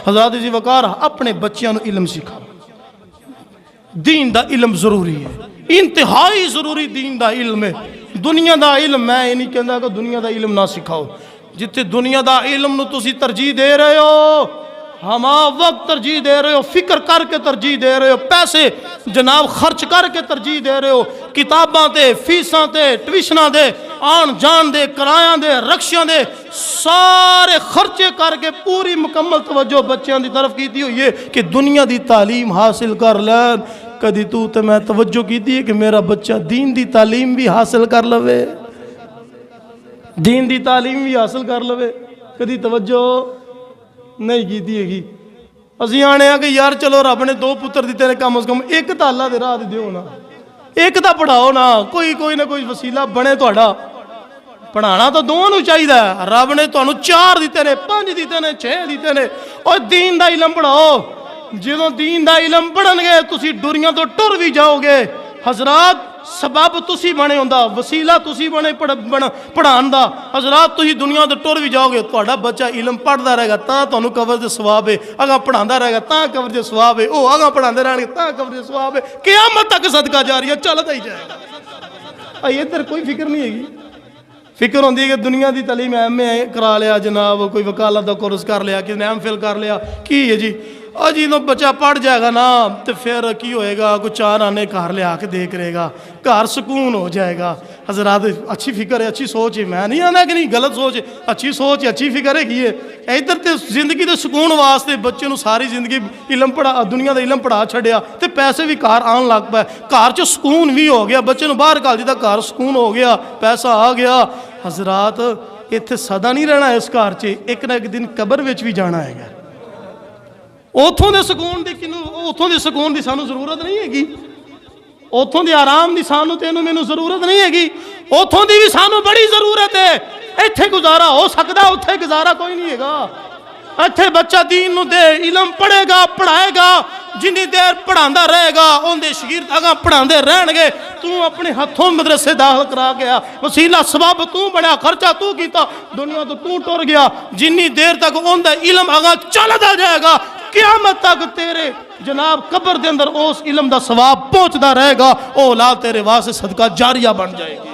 हज़रत जी वकार अपने बच्चों को इलम सिखाओ। दीन दा इलम जरूरी है, इंतहाई जरूरी दीन दा इलम है। दुनिया दा इलम मैं ये नहीं कहता कि दुनिया दा इलम ना सिखाओ। जिथे दुनिया दा इलम नूं तुसीं तरजीह दे रहे हो, हमा वक्त तरजीह दे रहे हो, फिक्र करके तरजीह दे रहे हो, पैसे जनाब खर्च करके तरजीह दे रहे हो, किताबां ते फीसां ते ट्यूशनां दे आन जान दे किराया दे रक्शियां दे सारे खर्चे करके पूरी मुकम्मल तवज्जो बच्चों की तरफ की हुई है कि दुनिया की तालीम हासिल कर लैन। कदी तू तो मैं तवज्जो की है कि मेरा बच्चा दीन की तालीम भी हासिल कर लवे, दीन की तालीम भी हासिल कर लवे? कदी तवज्जो नहीं की हैगी। असीं आने कि यार चलो रब ने दो पुत्र दिते ने, कम से कम एक तो अल्लाह दे राह दिओ ना, एक तो पढ़ाओ ना, कोई ना कोई वसीला बने तुहाडा। पढ़ाना तो दोनों चाहिए। रब ने तुहानू 4 दिते ने, 5 दिते ने, 6 दिते ने। और दीन दा इलम पढ़ाओ। जो दीन दा इलम पढ़नगे तुसी दुनिया तो टुर भी जाओगे। हजरात सबब तुसी बने होंदा, वसीला तुसी बने पढ़ान दा। हजरात तुसी दुनिया तो टुर भी जाओगे, तुहाडा बच्चा इलम पढ़ता रहेगा तां तुहानू कबर दे सवाब है, अगा पढ़ांदा रहेगा तां कबर दे सवाब है, ओ अगा पढ़ांदे रहणगे तां कबर दे सवाब है। क़यामत तक सदका जारी है, चलदा ही जाएगा। इधर कोई फिक्र नहीं हैगी। फिक्र होंदी है कि दुनिया की तालीम MA करा लिया जनाब, कोई वकालत का कोर्स कर लिया, किसी ने MPhil कर लिया, की है जी जो बच्चा पढ़ जाएगा ना तो फिर की होएगा, कोई 4 आने घर लिया के दे करेगा, घर सुकून हो जाएगा। हजरात अच्छी फिक्र है, अच्छी सोच है, मैं नहीं आना कि नहीं गलत सोच है, अच्छी सोच है, अच्छी फिक्र है। इधर तो जिंदगी के सुकून वास्ते बच्चे सारी जिंदगी इलम पढ़ा, दुनिया का इलम पढ़ा छड़िया तो पैसे भी घर आन लग पाए, घर च सुकून भी हो गया, बच्चे बाहर घल दिता, घर सुकून हो गया, पैसा आ गया। हजरात इत्थे सदा नहीं रहना, इस घर च एक ना एक दिन कबर विच भी जाना है। उतों के सुकून की उतों के सुकून की सानू जरूरत नहीं हैगी, उतों के आराम की सानू तेनू मैनू जरूरत नहीं हैगी, उतों की भी सानू बड़ी जरूरत है। इत्थे गुजारा हो सकता, उत्थे गुजारा कोई नहीं हैगा। इत्थे बच्चा दीन नू दे, इलम पढ़ेगा, पढ़ाएगा, जिन्नी देर पढ़ांदा रहेगा उनके शागिर्द अगा पढ़ांदे रहणगे। तू अपने हथों मदरसे दाखिल करा गया, वसीला सबब तू बनया, खर्चा तू कीता, दुनिया तो तू टुर गया। जिन्नी देर तक उनका इलम अगा चलता जाएगा, क़यामत तक तेरे जनाब कब्र के अंदर उस इलम का सवाब पहुंचता रहेगा। औलाद तेरे वास्ते सदका जारिया बन जाएगी।